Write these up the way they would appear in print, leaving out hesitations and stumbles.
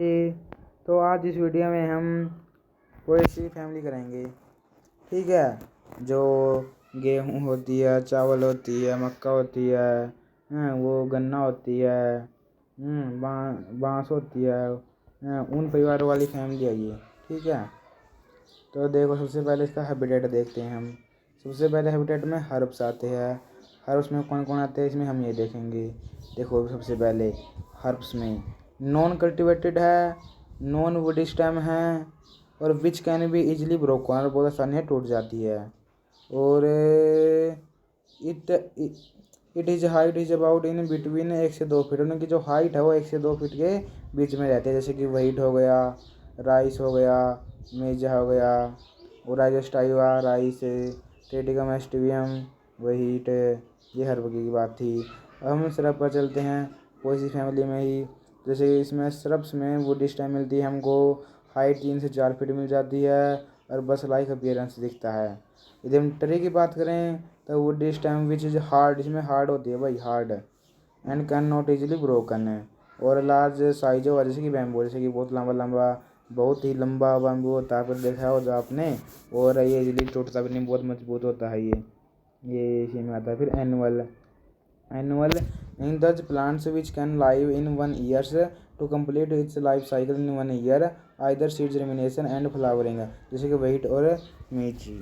तो आज इस वीडियो में हम कोई सी फैमिली करेंगे। ठीक है, जो गेहूँ होती है, चावल होती है, मक्का होती है, वो गन्ना होती है, बांस होती है, उन परिवारों वाली फैमिली है ये। ठीक है, तो देखो सबसे पहले इसका हैबिटेट देखते हैं हम। सबसे पहले हैबिटेट में हर्ब्स आते हैं। हर्ब्स में कौन कौन आते हैं इसमें हम ये देखेंगे। देखो सबसे पहले हर्ब्स में नॉन कल्टिवेटेड है, नॉन वुडी स्टेम है, और which can be easily broken, और बहुत आसानी से टूट जाती है। और it it is height is about in between 1 से 2 फीट। उनकी जो हाइट है वो 1 से 2 फीट के बीच में रहती है। जैसे कि व्हीट हो गया, राइस हो गया, मेजा हो गया, ओराइजोस्टाइवा राइस, टेटिकम एस्टिवियम व्हीट, ये हर वगैरह की बात थी। अब हम सिरप पर चलते हैं, कोई सी फैमिली में ही। जैसे इसमें सिरप्स में वुड स्टेम मिलती है हमको, हाइट 3 से 4 फीट मिल जाती है, और बस लाइक अपीयरेंस दिखता है। यदि हम ट्री की बात करें तो would stem which is hard, इसमें हार्ड होती है भाई, hard, and can not easily broken है। और लार्ज साइज होगा, जैसे कि बैम्बू, जैसे कि बहुत लंबा लंबा, बहुत ही लंबा बैम्बू होता है, पर देखा हो जो आपने। और ये इजिली टूटता भी नहीं, बहुत मजबूत होता है ये इसी में आता है। फिर annual in these plants which can live in 1 years to complete its life cycle in 1 year, either seeds germination and flowering, जैसे कि व्हीट और मिर्ची।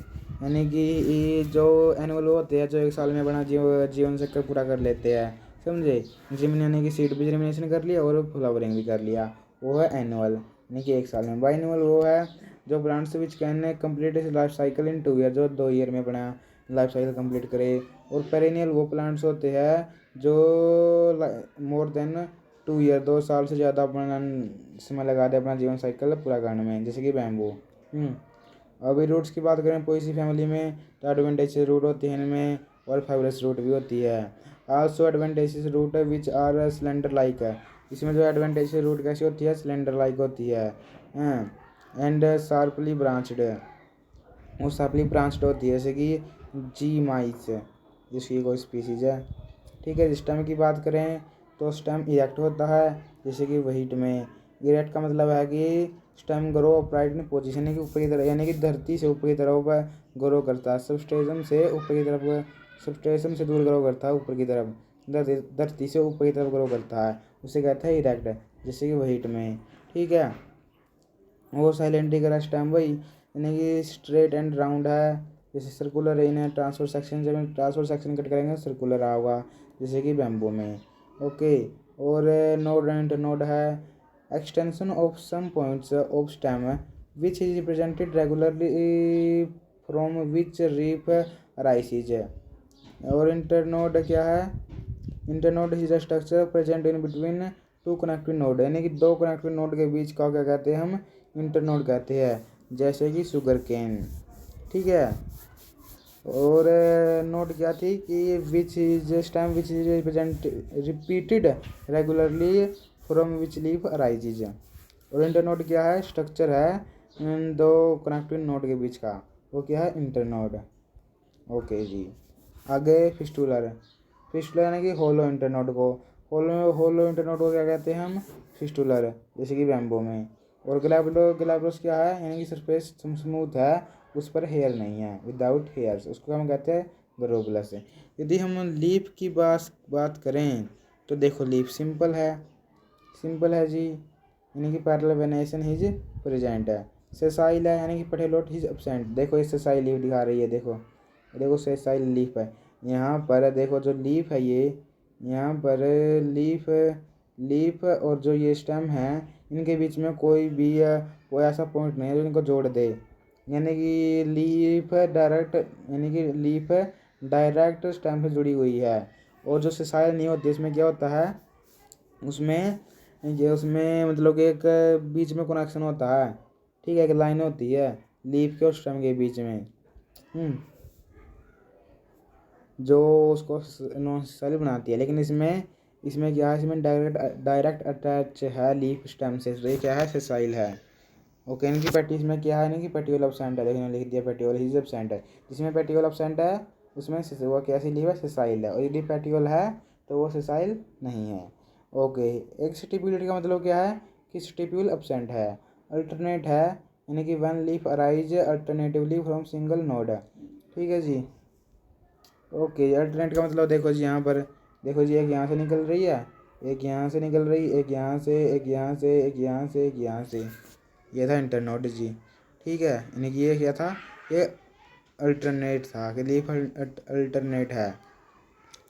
यानी कि ये जो एनुअल होते हैं जो 1 साल में अपना जीवन चक्र पूरा कर लेते हैं, समझे। जिमन यानी कि सीड भी जर्मिनेशन कर लिया और फ्लावरिंग भी कर लिया, वो है एनुअल, यानी कि 1 साल में। बाइनुअल वो है जो plants which can complete its life cycle in 2 year, जो 2 ईयर में अपना लाइफ साइकिल कंप्लीट करे। और पेरेनियल वो प्लांट्स होते हैं जो मोर देन 2 ईयर, 2 साल से ज़्यादा अपना समय लगा दे अपना जीवन साइकिल पूरा करने में, जैसे कि बैम्बू। अभी रूट्स की बात करें कोई सी फैमिली में, तो एडवेंटेजेस रूट होती है इनमें, और फाइबरस रूट भी होती है। Also advantages root which are cylinder like है। इसमें जो एडवेंटेजेस रूट कैसी होती है, सिलेंडर लाइक होती है, एंड शार्पली ब्रांचड, वो शार्पली ब्रांच्ड होती है, जैसे कि जी माइस, जिसकी कोई स्पीसीज है। ठीक है, स्टेम की बात करें तो स्टेम इरेक्ट होता है, जैसे कि व्हीट में। इरेक्ट का मतलब है कि स्टेम ग्रो अपराइट इन पोजीशन, यानी कि ऊपर की तरफ, यानी कि धरती से ऊपर की तरफ ग्रो करता है। सबस्टेशन से ऊपर की तरफ, सबस्टेशन से दूर ग्रो करता है, ऊपर की तरफ, धरती से ऊपर की तरफ ग्रो करता है, उसे कहते हैं इरेक्ट, जैसे कि व्हीट में। ठीक है, वो साइलेंटली करा स्टेम वही, यानी कि स्ट्रेट एंड राउंड है, जैसे सर्कुलर इन ट्रांसफर सेक्शन, जब ट्रांसफर सेक्शन कट करेंगे सर्कुलर होगा, जैसे कि बैम्बू में। ओके, और नोड एंड नोड है extension of some points of stem which is represented regularly from which leaf rises. और इंटरनोड क्या है, internode is a structure present in between 2 connective node, यानी कि 2 कनेक्टिव नोड के बीच का क्या कहते हैं हम, इंटरनोड कहते हैं, जैसे कि शुगर केन। ठीक है, और नोट क्या थी कि which is stem which is represent repeated regularly from which leaf arises. और इंटरनोड क्या है, स्ट्रक्चर है इन 2 कनेक्टिव नोड के बीच का, वो क्या है, इंटरनोड। ओके जी, आगे फिस्टुलर। फिस्टुलर यानी कि होलो इंटरनोड को, होलो इंटरनोड को क्या कहते हैं हम, फिस्टुलर, जैसे कि बैम्बो में। और ग्लैब्रोस क्या है, यानी कि सरफेस स्मूथ है, उस पर हेयर नहीं है, विदाउट हेयर्स, उसको हम कहते हैं ग्लोबुलस। यदि हम लीफ की बात करें तो देखो लीफ सिंपल है जी, यानी कि पैरेलल वेनेशन हिज प्रेजेंट है। सेसाइल है, यानी कि पेटेलोट हिज एब्सेंट। देखो ये सेसाइल लीफ दिखा रही है, देखो सेसाइल लीफ है। यहाँ पर देखो जो लीफ है ये, यहाँ पर लीफ और जो ये स्टेम है, इनके बीच में कोई ऐसा पॉइंट नहीं है जो इनको जोड़ दे, यानी कि लीफ डायरेक्ट स्टेम से जुड़ी हुई है। और जो सेसाइल नहीं होती, इसमें क्या होता है, उसमें मतलब कि एक बीच में कनेक्शन होता है। ठीक है, एक लाइन होती है लीफ के और स्टेम के बीच में, जो उसको नॉन सेसाइल बनाती है। लेकिन इसमें क्या है, इसमें डायरेक्ट अटैच है लीफ स्टेम से, तो ये क्या है, सेसाइल है। ओके, इनकी पेटी इसमें क्या है, इनकी पेटियोल एब्सेंट है, देखिए लिख दिया पेटियोल हिज एब्सेंट है। जिसमें पेटियोल एब्सेंट है उसमें वो कैसी लीफ है, सेसाइल है, और यदि पेटियोल है तो वो सेसाइल नहीं है। ओके, एक्सटिब्यूलेट का मतलब क्या है, कि स्टिप्यूल एब्सेंट है। अल्टरनेट है यानी कि one leaf arise alternatively from single node. ठीक है जी। ओके, अल्टरनेट का मतलब देखो जी, यहाँ पर देखो जी, एक यहाँ से निकल रही है, एक यहाँ से निकल रही, एक यहाँ से, एक यहाँ से, एक यहाँ से, एक यहाँ से। ये था इंटरनोड जी। ठीक है, यानी कि ये क्या था, ये अल्टरनेट था कि लीफ अल्टरनेट है।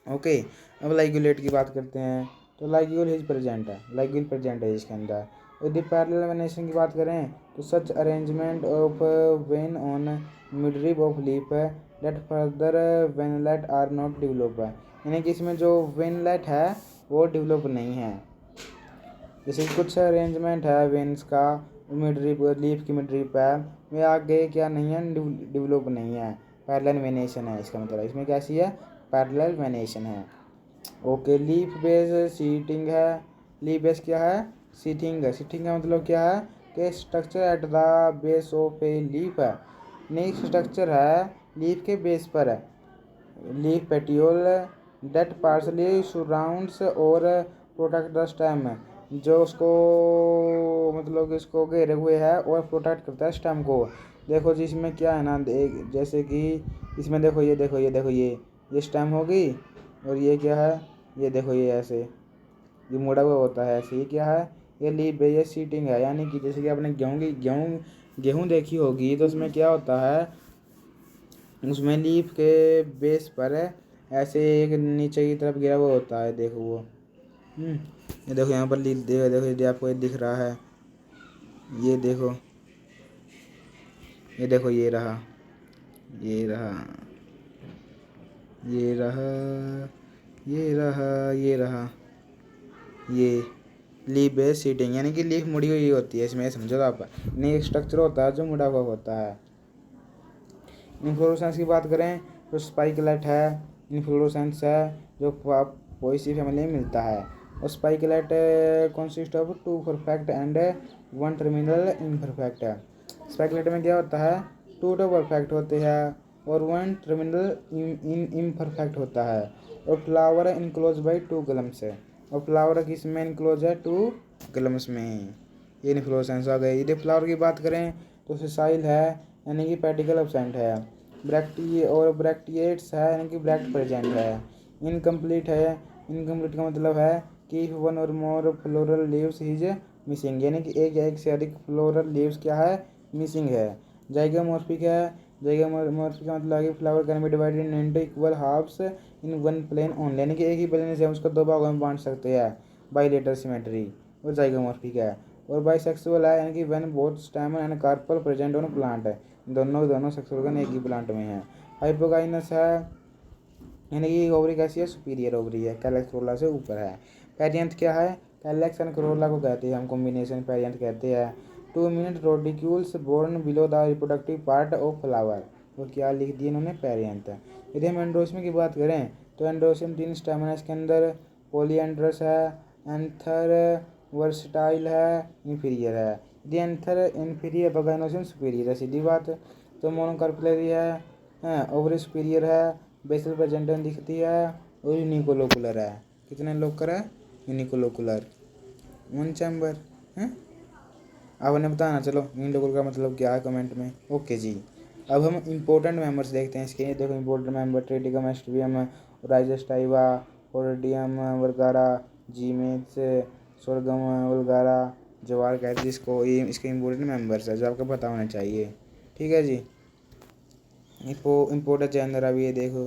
ओके, अब लाइगुलेट की बात करते हैं। तो लाइग्यूल इज प्रेजेंट है, लाइग्यूल प्रेजेंट है इसके अंदर। यदि पैरेलल वेनेशन की बात करें तो such arrangement of vein on midrib of leaf that further veinlet are not develop, यानी कि इसमें जो वेनलेट है वो डेवलप नहीं है। जैसे कुछ अरेंजमेंट है वेन्स का मिडरिब लीफ की मिडरिब है, वे आगे क्या नहीं है, डेवलप नहीं है, पैरेलल वेनेशन है इसका मतलब। इसमें कैसी है, पैरेलल वेनेशन है। ओके, लीफ बेस सीटिंग है। लीफ बेस क्या है, सीटिंग है। सीटिंग का मतलब क्या है कि structure at the base of a leaf है, नहीं स्ट्रक्चर है लीफ के बेस पर है। Leaf petiole that partially surrounds और प्रोटेक्ट द स्टेम, जो उसको मतलब कि इसको घेरे हुए है और प्रोटेक्ट करता है स्टेम को। देखो जी, इसमें क्या है ना, जैसे कि इसमें देखो, ये देखो, ये देखो, ये स्टेम होगी और ये क्या है, ये देखो, ये ऐसे ये मुड़ा हुआ होता है ऐसे। ये क्या है, ये लीफ ये सीटिंग है। यानी कि जैसे कि आपने गेहूँ देखी होगी, तो उसमें क्या होता है, उसमें लीफ के बेस पर ऐसे एक नीचे की तरफ गिरा हुआ होता है, देखो वो। ये देखो यहाँ पर लीफ, देखो देखो, ये आपको ये दिख रहा है, ये देखो, ये देखो, ये रहा, ये रहा, ये रहा, ये रहा, ये रहा, ये लीफ बेस सीटिंग, यानी कि लीफ मुड़ी हुई होती है इसमें, समझो आप। नहीं, एक स्ट्रक्चर होता है जो मुड़ा हुआ होता है। इन्फ्लोरेसेंस की बात करें तो स्पाइकलेट है, इन्फ्लोरेसेंस है जो पोएसी फैमिली में मिलता है। और spikelet consist of two perfect and one terminal imperfect. Spikelet में क्या होता है, टू तो परफेक्ट होते हैं और वन टर्मिनल इम्परफेक्ट होता है। और फ्लावर इनक्लोज बाई टू गलम्स है, और फ्लावर किस में इनक्लोज है, टू गलम्स में। ये इन्फ्लोरेसेंस आ गई। यदि फ्लावर की बात करें तो सिसाइल है, यानी कि पेटिकल एब्सेंट है। ब्रैक्टिएट्स है, यानी कि ब्रैक्ट प्रेजेंट है। इनकम्प्लीट है, इनकम्प्लीट का मतलब है कि वन और मोर फ्लोरल लीव्स इज मिसिंग, यानी कि एक या एक से अधिक फ्लोरल लीव्स क्या है, मिसिंग है। जाइगोमॉर्फिक है, जाइगोमॉर्फिक का मतलब है कि flower can be divided into equal halves in one plane only, यानी कि एक ही प्लेन से हम उसको दो भागों में बांट सकते हैं, बाइलेटरल सिमेट्री, वो जाइगोमॉर्फिक है। और बाइसेक्सुअल है, यानी कि when both stamen and carpel present on plant है, दोनों सेक्स ऑर्गन एक ही प्लांट में है। हाइपोगाइनस है, यानी कि ओवरी कैसी है, सुपीरियर ओवरी है, कैलेक्स करोला से ऊपर है। पेरियंथ क्या है, कैलेक्स एंड करोला को कहते हैं हम कॉम्बिनेशन पेरियंथ कहते हैं। 2 minute lodicules borne below the reproductive part of flower, वो क्या लिख दिया इन्होंने, पेरियंथ। यदि हम एंड्रोसियम की बात करें तो एंड्रोसियम 3 स्टेमन है इसके अंदर, पॉलीएंड्रस है, एंथर वर्सटाइल है, इन्फीरियर है। यदि एंथर इन्फीरियर तो गाइनोसियम सुपीरियर है, सीधी बात। तो मोनोकार्पुलरी है, ओवरी सुपीरियर है, बेसल प्रेजेंटन दिखती है, और यूनिकोलोकुलर है। कितने लोकर है, यूनिकोलोकुलर, वन चैम्बर है। अब उन्हें बताना, चलो यूनिकोलोकुलर का मतलब क्या है कमेंट में। ओके जी, अब हम इंपॉर्टेंट मेंबर्स देखते हैं इसके। देखो इंपॉर्टेंट मेंबर, ट्रिटिकम, एस्ट्रियम, राइजोस्टाइवा, ओरडियम वगैरा, जीमेट्स, सोरगम वगैरा, जवार कहते हैं जिसको, ये इसके इंपॉर्टेंट मेंबर्स है जो आपको पता होना चाहिए। ठीक है जी। इम्पोर्टेंट जनर अभी ये देखो,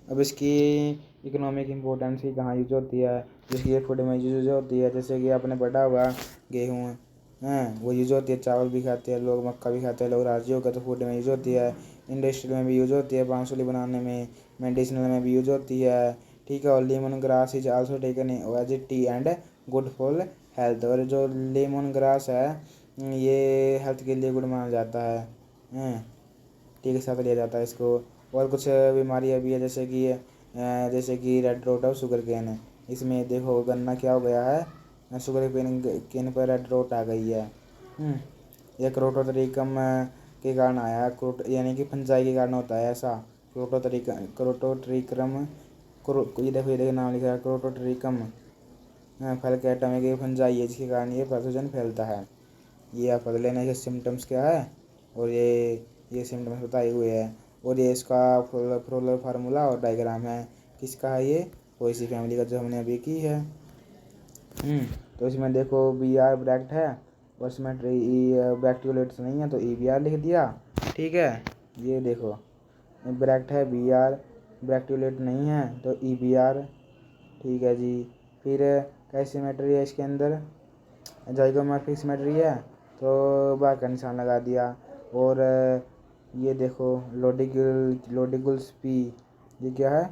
अब इसकी इकोनॉमिक इम्पोर्टेंस की कहाँ यूज होती है, जिसकी फूड में यूज होती है, जैसे कि आपने पढ़ा हुआ गेहूँ हैं, वो यूज होती है। चावल भी खाते हैं लोग, मक्का भी खाते हैं लोग, राजू का तो फूड में यूज होती है। इंडस्ट्रियल में भी यूज होती है, बांसुरी बनाने में, मेडिसिनल में भी यूज होती है। ठीक है, और lemon grass is also taken as a tea and good for health, और जो लेमन ग्रास है ये हेल्थ के लिए गुड माना जाता है, टी के साथ लिया जाता है इसको। और कुछ बीमारियाँ भी है, जैसे कि रेड रोट और शुगर केन है। इसमें देखो गन्ना क्या हो गया है, शुगर केन पर रेड रोट आ गई है। ये क्रोटोथेरिकम के कारण आया है, यानी कि फंजाई के कारण होता है ऐसा। क्रोटोथेरिकम, ये देखो नाम लिखा है क्रोटोथेरिकम, फल के आइटम एक फंजाई है जिसके कारण ये पैथोजन फैलता है। ये आप पढ़ लेना इसके सिम्टम्स क्या है और ये सिम्टम्स बताए हुए हैं। और ये इसका फ्लोरल फार्मूला और डायग्राम है। किसका है ये? पोएसी फैमिली का जो हमने अभी की है। तो इसमें देखो बी आर ब्रैकेट है और इसमें ब्रैक्टियोलेट्स नहीं है तो ई बी आर लिख दिया। ठीक है, ये देखो ब्रैकेट है बी आर, ब्रैक्टियोलेट नहीं है तो ई बी आर। ठीक है जी। फिर कैसी सिमेट्री है इसके अंदर? जाइगोमॉर्फिक सिमेट्री है तो बार का निशान लगा दिया। और ये देखो लोडिगुल्स पी, ये क्या है?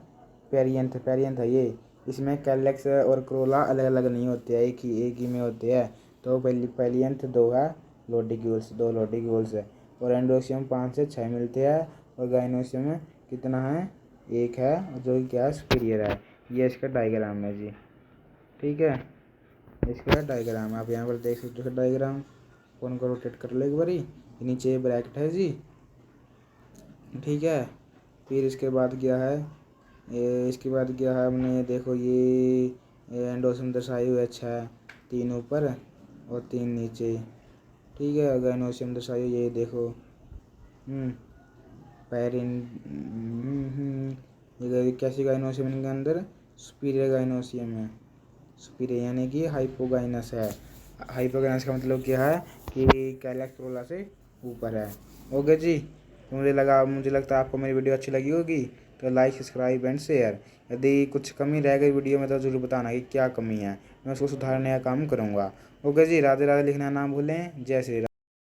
पेरियंथ है ये। इसमें कैलेक्स और क्रोला अलग अलग नहीं होते हैं, एक ही में होते हैं। तो पेलियंथ 2 है, लोडिग्यूल्स 2 लोडिग्यूल्स है। और एंडोसियम 5 से 6 मिलते हैं और गाइनोसियम कितना है? 1 है जो क्या है? सुपीरियर है। ये इसका डायग्राम है जी। ठीक है, इसका डायग्राम आप यहाँ पर देख सकते हो। डायग्राम फोन को रोटेट कर लो एक बारी। नीचे ब्रैकेट है जी। ठीक है, फिर इसके बाद क्या है? इसके बाद क्या है हमने देखो ये एंडोसम दर्शाई हुई अच्छा है, 3 ऊपर और 3 नीचे। ठीक है, गाइनोसियम दर्शाई हुई ये देखो। पैरिन ये कैसी गाइनोसियम इनके अंदर? सुपीरियर गाइनोसियम है। सुपीरियर यानी कि हाइपोगाइनस है। हाइपोगाइनस का मतलब क्या है कि कैलेक्स क्रोला से ऊपर है। ओके जी। तो मुझे लगता है आपको मेरी वीडियो अच्छी लगी होगी। तो लाइक सब्सक्राइब एंड शेयर। यदि कुछ कमी रह गई वीडियो में तो ज़रूर बताना कि क्या कमी है, मैं उसको सुधारने का काम करूँगा। ओके जी, राधे राधे लिखना ना भूलें। जय श्री राम।